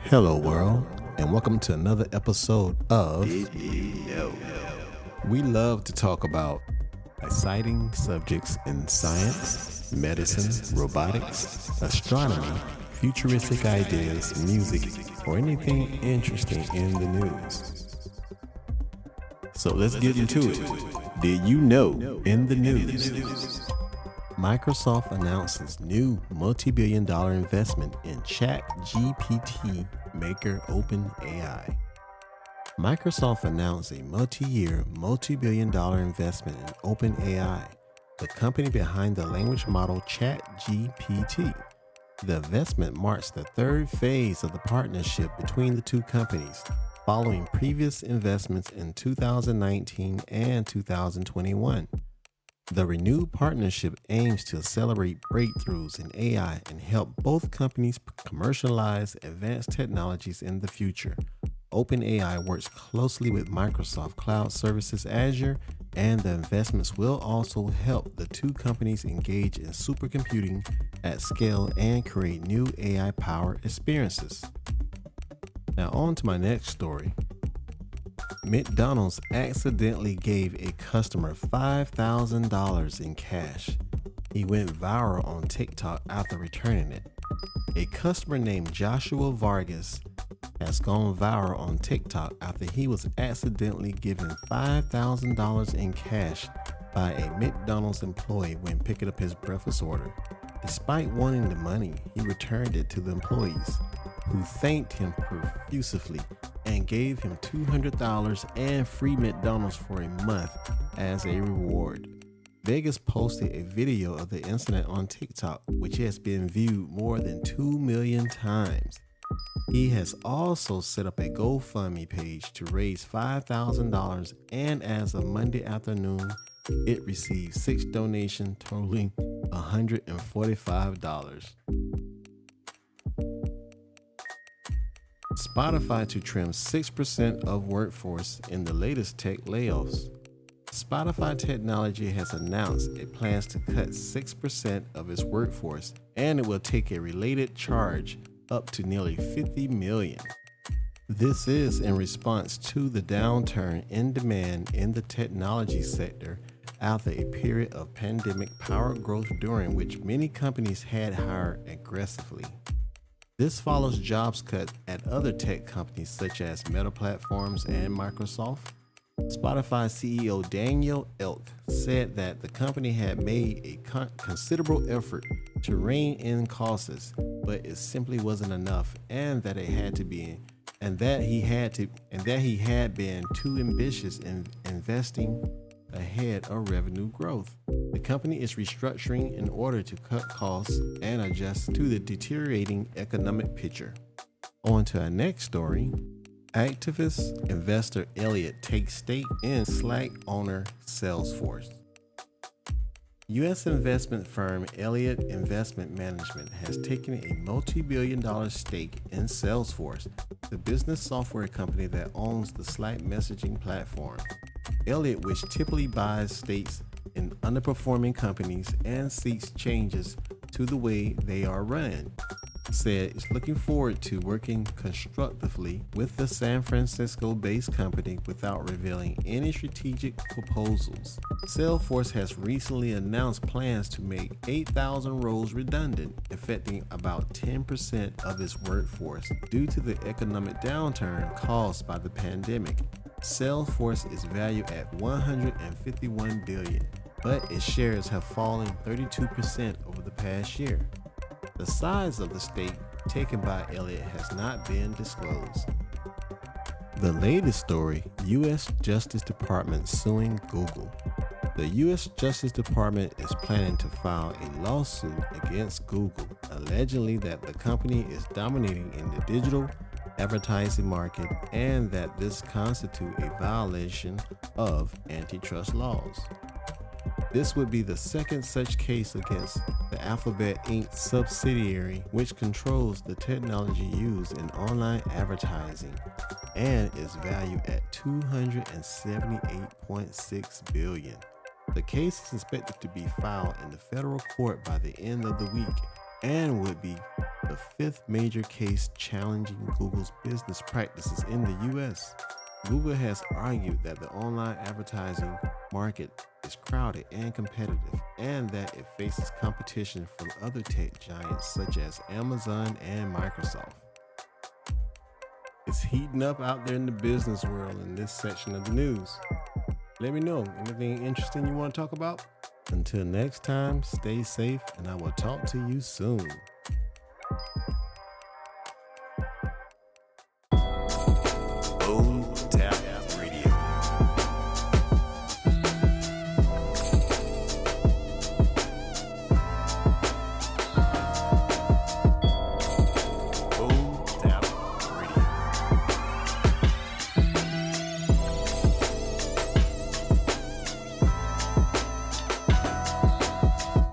Hello, world, and welcome to another episode of Did You Know? We love to talk about exciting subjects in science, medicine, robotics, astronomy, futuristic ideas, music, or anything interesting in the news. So let's get into it. Did you know in the news? Microsoft announces new multibillion-dollar investment in ChatGPT-maker OpenAI. Microsoft announced a multi-year, multi-billion-dollar investment in OpenAI, the company behind the language model ChatGPT. The investment marks the third phase of the partnership between the two companies, following previous investments in 2019 and 2021. The renewed partnership aims to accelerate breakthroughs in AI and help both companies commercialize advanced technologies in the future. OpenAI works closely with Microsoft Cloud Services Azure, and the investments will also help the two companies engage in supercomputing at scale and create new AI-powered experiences. Now on to my next story. McDonald's accidentally gave a customer $5,000 in cash. He went viral on TikTok after returning it. A customer named Joshua Vargas has gone viral on TikTok after he was accidentally given $5,000 in cash by a McDonald's employee when picking up his breakfast order. Despite wanting the money, he returned it to the employees, who thanked him profusely and gave him $200 and free McDonald's for a month as a reward. Vegas posted a video of the incident on TikTok, which has been viewed more than 2 million times. He has also set up a GoFundMe page to raise $5,000, and as of Monday afternoon, it received 6 donations totaling $145. Spotify to trim 6% of workforce in the latest tech layoffs. Spotify Technology has announced it plans to cut 6% of its workforce, and it will take a related charge up to nearly $50 million. This is in response to the downturn in demand in the technology sector after a period of pandemic-powered growth during which many companies had hired aggressively. This follows jobs cuts at other tech companies such as Meta Platforms and Microsoft. Spotify CEO Daniel Elk said that the company had made a considerable effort to rein in costs, but it simply wasn't enough, and that he had been too ambitious in investing ahead of revenue growth. The company is restructuring in order to cut costs and adjust to the deteriorating economic picture. On to our next story. Activist investor Elliott takes stake in Slack owner Salesforce. U.S. investment firm Elliott Investment Management has taken a multi-billion-dollar stake in Salesforce, the business software company that owns the Slack messaging platform. Elliott, which typically buys stakes in underperforming companies and seeks changes to the way they are run, said it's looking forward to working constructively with the San Francisco-based company without revealing any strategic proposals. Salesforce has recently announced plans to make 8,000 roles redundant, affecting about 10% of its workforce due to the economic downturn caused by the pandemic. Salesforce is valued at $151 billion, but its shares have fallen 32% over the past year. The size of the stake taken by Elliott has not been disclosed. The latest story, U.S. Justice Department suing Google. The U.S. Justice Department is planning to file a lawsuit against Google, allegedly that the company is dominating in the digital advertising market and that this constitutes a violation of antitrust laws. This would be the second such case against the Alphabet Inc. subsidiary, which controls the technology used in online advertising and is valued at $278.6 billion. The case is expected to be filed in the federal court by the end of the week, and would be the fifth major case challenging Google's business practices in the US. Google has argued that the online advertising market is crowded and competitive, and that it faces competition from other tech giants such as Amazon and Microsoft. It's heating up out there in the business world in this section of the news. Let me know anything interesting you want to talk about. Until next time, stay safe, and I will talk to you soon.